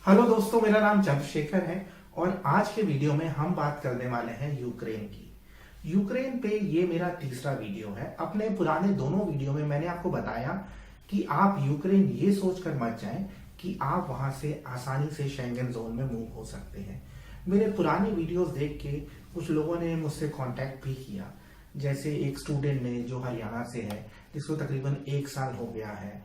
Hello दोस्तों, मेरा नाम चंद्रशेखर है और आज के वीडियो में हम बात करने वाले हैं यूक्रेन की। यूक्रेन पे ये मेरा तीसरा वीडियो है। अपने पुराने दोनों वीडियो में मैंने आपको बताया कि आप यूक्रेन ये सोचकर मत जाएं कि आप वहां से आसानी से शेंगन जोन में मूव हो सकते हैं। मेरे पुराने वीडियोस देख के कुछ लोगों ने मुझसे कांटेक्ट भी किया, जैसे एक स्टूडेंट ने जो हरियाणा से है, जिसको तकरीबन 1 साल हो गया है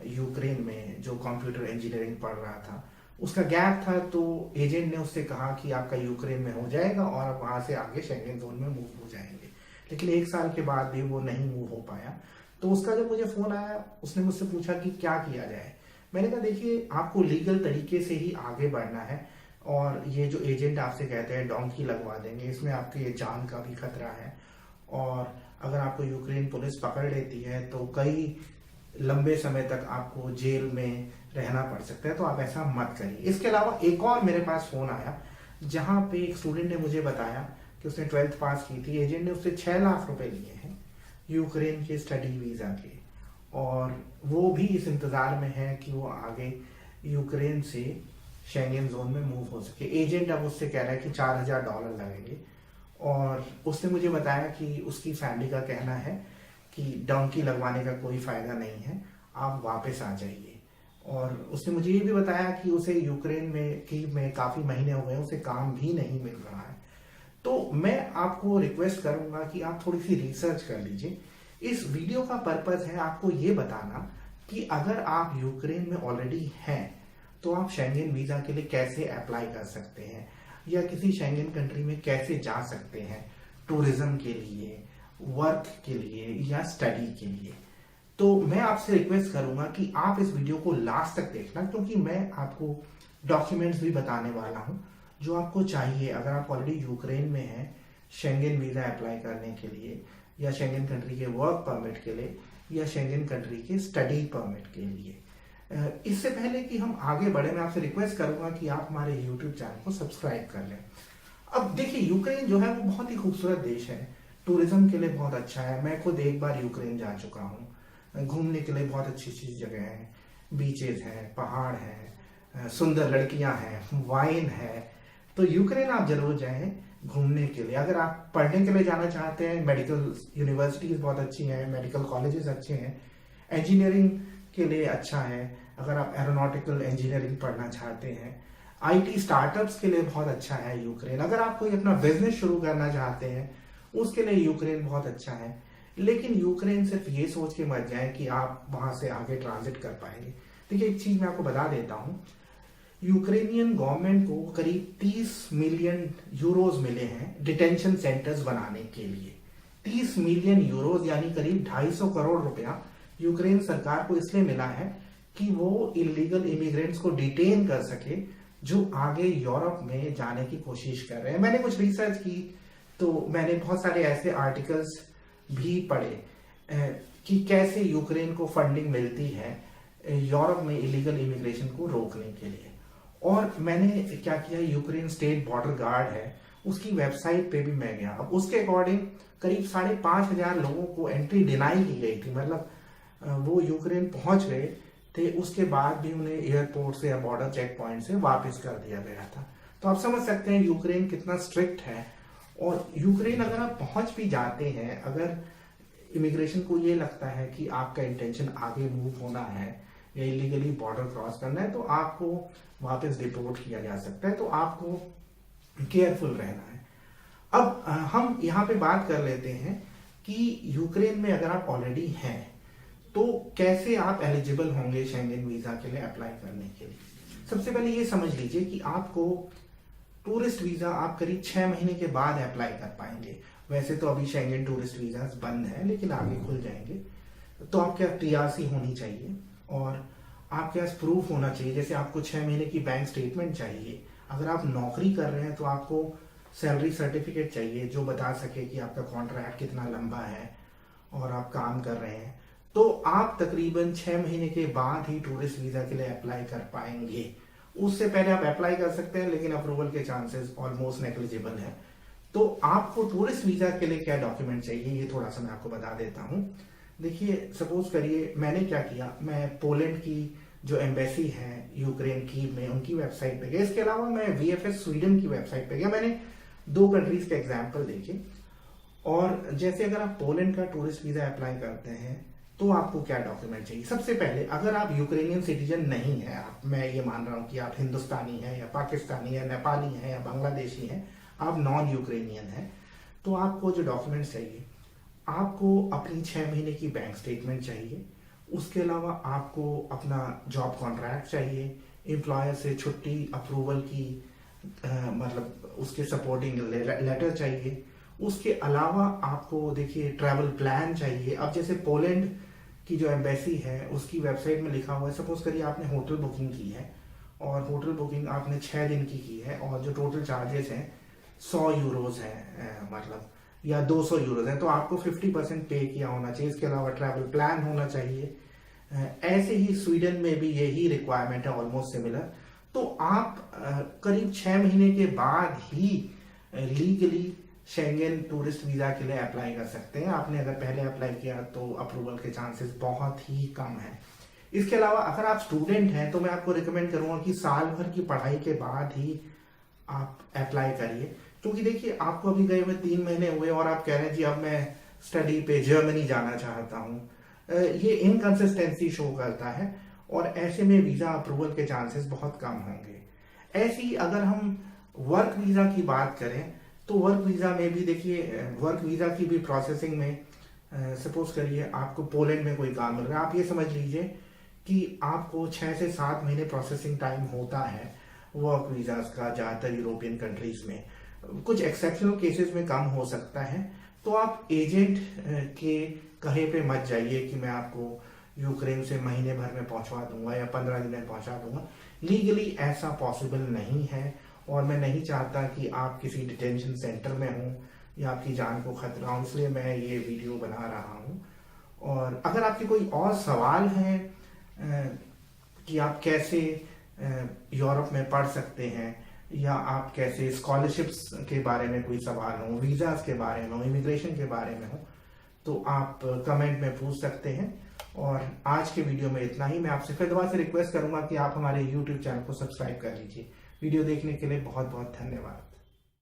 यूक्रेन में, जो कंप्यूटर इंजीनियरिंग पढ़ रहा था। उसका गैप था तो एजेंट ने उससे कहा कि आपका यूक्रेन में हो जाएगा और आप वहां से आगे शेंगन जोन में मूव हो जाएंगे, लेकिन 1 साल के बाद भी वो नहीं मूव हो पाया। तो उसका जब मुझे फोन आया, उसने मुझसे पूछा कि क्या किया जाए। मैंने कहा देखिए, आपको लीगल तरीके से ही आगे बढ़ना है और ये जो एजेंट आपसे कहते हैं डोंकी लगवा देंगे, इसमें आपके जान का भी खतरा है और अगर आपको यूक्रेन पुलिस पकड़ लेती है तो कई लंबे समय तक आपको जेल में रहना पड़ सकता है, तो आप ऐसा मत करिए। इसके अलावा एक और मेरे पास फोन आया जहां पे एक स्टूडेंट ने मुझे बताया कि उसने 12th पास की थी, एजेंट ने उससे 6 लाख रुपए लिए हैं यूक्रेन के स्टडी वीजा के, और वो भी इस इंतजार में है कि वो आगे यूक्रेन से शेंगन जोन में मूव हो सके। एजेंट अब उससे कह रहा है कि $4000 लगेंगे और उसने मुझे बताया कि उसकी फैमिली का कहना है कि डोंकी लगवाने का कोई फायदा नहीं है, आप वापस आ जाइए। और उसने मुझे ये भी बताया कि उसे यूक्रेन में काफी महीने हो गए, उसे काम भी नहीं मिल रहा है। तो मैं आपको रिक्वेस्ट करूंगा कि आप थोड़ी सी रिसर्च कर लीजिए। इस वीडियो का पर्पस है आपको ये बताना कि अगर आप यूक्रेन में ऑलरेडी हैं तो आप शेंगन वीजा के लिए कैसे अप्लाई कर सकते हैं या किसी शेंगन कंट्री में कैसे जा सकते हैं, टूरिज्म के लिए, वर्क के लिए या स्टडी के लिए। तो मैं आपसे रिक्वेस्ट करूंगा कि आप इस वीडियो को लास्ट तक देखना, क्योंकि मैं आपको डॉक्यूमेंट्स भी बताने वाला हूं जो आपको चाहिए अगर आप ऑलरेडी यूक्रेन में हैं शेंगन वीजा अप्लाई करने के लिए या शेंगन कंट्री के वर्क परमिट के लिए या शेंगन कंट्री के स्टडी परमिट के लिए। इससे पहले कि हम आगे बढ़े, मैं आपसे रिक्वेस्ट करूंगा कि आप हमारे यूट्यूब चैनल को सब्सक्राइब कर लें। अब देखिए, यूक्रेन जो है वो बहुत ही खूबसूरत देश है, टूरिज्म के लिए बहुत अच्छा है। मैं खुद एक बार यूक्रेन जा चुका हूँ। घूमने के लिए बहुत अच्छी अच्छी जगह हैं, बीचेस हैं, पहाड़ हैं, सुंदर लड़कियां हैं, वाइन है। तो यूक्रेन आप जरूर जाएं घूमने के लिए। अगर आप पढ़ने के लिए जाना चाहते हैं, मेडिकल यूनिवर्सिटीज बहुत अच्छी हैं, मेडिकल कॉलेजेस अच्छे हैं, इंजीनियरिंग के लिए अच्छा है। अगर आप एरोनॉटिकल इंजीनियरिंग पढ़ना चाहते हैं, आईटी स्टार्टअप्स के लिए बहुत अच्छा है यूक्रेन। अगर आप कोई अपना बिजनेस शुरू करना चाहते हैं उसके लिए यूक्रेन बहुत अच्छा है। लेकिन यूक्रेन सिर्फ ये सोच के मत जाए कि आप वहां से आगे ट्रांजिट कर पाएंगे। देखिए, एक चीज मैं आपको बता देता हूं, यूक्रेनियन गवर्नमेंट को करीब 30 मिलियन यूरोज मिले हैं डिटेंशन सेंटर्स बनाने के लिए। 30 मिलियन यूरोज यानी करीब 250 करोड़ रुपया यूक्रेन सरकार को इसलिए मिला है कि वो इलीगल इमिग्रेंट्स को डिटेन कर सके जो आगे यूरोप में जाने की कोशिश कर रहे हैं। मैंने कुछ रिसर्च की तो मैंने बहुत सारे ऐसे आर्टिकल्स भी पढ़े कि कैसे यूक्रेन को फंडिंग मिलती है यूरोप में इलीगल इमिग्रेशन को रोकने के लिए। और मैंने क्या किया, यूक्रेन स्टेट बॉर्डर गार्ड है, उसकी वेबसाइट पे भी मैं गया। अब उसके अकॉर्डिंग करीब 5,500 लोगों को एंट्री डिनाई की गई थी। मतलब वो यूक्रेन पहुंच गए थे, उसके बाद भी उन्हें एयरपोर्ट से या बॉर्डर चेक पॉइंट से वापस कर दिया गया था। तो आप समझ सकते हैं यूक्रेन कितना स्ट्रिक्ट है। और यूक्रेन अगर आप पहुंच भी जाते हैं, अगर इमिग्रेशन को ये लगता है कि आपका इंटेंशन आगे मूव होना है या इलीगली बॉर्डर क्रॉस करना है, तो आपको वापस डिपोर्ट किया जा सकता है। तो आपको केयरफुल रहना है। अब हम यहाँ पे बात कर लेते हैं कि यूक्रेन में अगर आप ऑलरेडी हैं तो कैसे आप एलिजिबल होंगे शेंगन वीजा के लिए अप्लाई करने के लिए। सबसे पहले ये समझ लीजिए कि आपको टूरिस्ट वीजा आप करीब 6 महीने के बाद अप्लाई कर पाएंगे। वैसे तो अभी शेंगन टूरिस्ट वीजा बंद है, लेकिन आगे खुल जाएंगे। तो आपके पास टीआरसी होनी चाहिए और आपके पास प्रूफ होना चाहिए। जैसे आपको 6 महीने की बैंक स्टेटमेंट चाहिए। अगर आप नौकरी कर रहे हैं तो आपको सैलरी सर्टिफिकेट चाहिए जो बता सके कि आपका कॉन्ट्रैक्ट कितना लंबा है और आप काम कर रहे हैं। तो आप तकरीबन 6 महीने के बाद ही टूरिस्ट वीजा के लिए अप्लाई कर पाएंगे। उससे पहले आप अप्लाई कर सकते हैं, लेकिन अप्रूवल के चांसेस ऑलमोस्ट नेग्लिजिबल है। तो आपको टूरिस्ट वीजा के लिए क्या डॉक्यूमेंट चाहिए, ये थोड़ा सा मैं आपको बता देता हूं। देखिए, सपोज करिए मैंने क्या किया, मैं पोलैंड की जो एम्बेसी है यूक्रेन की में उनकी वेबसाइट पे गया। इसके अलावा मैं VFS स्वीडन की वेबसाइट पे गया। मैंने 2 कंट्रीज के एग्जाम्पल देखे। और जैसे अगर आप पोलैंड का टूरिस्ट वीजा अप्लाई करते हैं तो आपको क्या डॉक्यूमेंट चाहिए। सबसे पहले अगर आप यूक्रेनियन सिटीजन नहीं है, आप, मैं ये मान रहा हूँ कि आप हिंदुस्तानी हैं या पाकिस्तानी है, नेपाली हैं या बांग्लादेशी हैं, आप नॉन यूक्रेनियन हैं, तो आपको जो डॉक्यूमेंट्स चाहिए, आपको अपनी 6 महीने की बैंक स्टेटमेंट चाहिए। उसके अलावा आपको अपना जॉब कॉन्ट्रैक्ट चाहिए, एम्प्लॉयर से छुट्टी अप्रूवल की मतलब उसके सपोर्टिंग लेटर चाहिए। उसके अलावा आपको देखिए ट्रैवल प्लान चाहिए। अब जैसे पोलैंड की जो एम्बेसी है उसकी वेबसाइट में लिखा हुआ है, सपोज करिए आपने होटल बुकिंग की है और होटल बुकिंग आपने 6 दिन की है और जो टोटल चार्जेस हैं 100 यूरोज हैं मतलब, या 200 यूरोज हैं, तो आपको 50% पे किया होना चाहिए। इसके अलावा ट्रैवल प्लान होना चाहिए। ऐसे ही स्वीडन में भी यही रिक्वायरमेंट है, ऑलमोस्ट सिमिलर। तो आप करीब 6 महीने के बाद ही लीगली शेंगेन टूरिस्ट वीजा के लिए अप्लाई कर सकते हैं। आपने अगर पहले अप्लाई किया तो अप्रूवल के चांसेस बहुत ही कम हैं। इसके अलावा अगर आप स्टूडेंट हैं तो मैं आपको रिकमेंड करूंगा कि साल भर की पढ़ाई के बाद ही आप अप्लाई करिए, क्योंकि देखिए आपको अभी गए हुए 3 महीने हुए और आप कह रहे हैं जी अब मैं स्टडी पे जर्मनी जाना चाहता हूँ। ये इनकंसिस्टेंसी शो करता है और ऐसे में वीजा अप्रूवल के चांसेस बहुत कम होंगे। ऐसे ही अगर हम वर्क वीजा की बात करें तो वर्क वीजा में भी देखिए, वर्क वीजा की भी प्रोसेसिंग में सपोज करिए आपको पोलैंड में कोई काम मिल रहा है, आप ये समझ लीजिए कि आपको 6 से 7 महीने प्रोसेसिंग टाइम होता है वर्क वीजा का ज़्यादातर यूरोपियन कंट्रीज में। कुछ एक्सेप्शनल केसेस में कम हो सकता है। तो आप एजेंट के कहे पे मत जाइए कि मैं आपको यूक्रेन से महीने भर में पहुंचवा दूंगा या 15 दिन में पहुंचा दूंगा। लीगली ऐसा पॉसिबल नहीं है और मैं नहीं चाहता कि आप किसी डिटेंशन सेंटर में हों या आपकी जान को खतरा हो, इसलिए मैं ये वीडियो बना रहा हूं। और अगर आपके कोई और सवाल हैं कि आप कैसे यूरोप में पढ़ सकते हैं या आप कैसे स्कॉलरशिप्स के बारे में कोई सवाल हो, वीज़ास के बारे में हो, इमिग्रेशन के बारे में हो, तो आप कमेंट में पूछ सकते हैं। और आज के वीडियो में इतना ही। मैं आपसे फिर दोबारा से रिक्वेस्ट करूंगा कि आप हमारे YouTube चैनल को सब्सक्राइब कर लीजिए। वीडियो देखने के लिए बहुत बहुत धन्यवाद।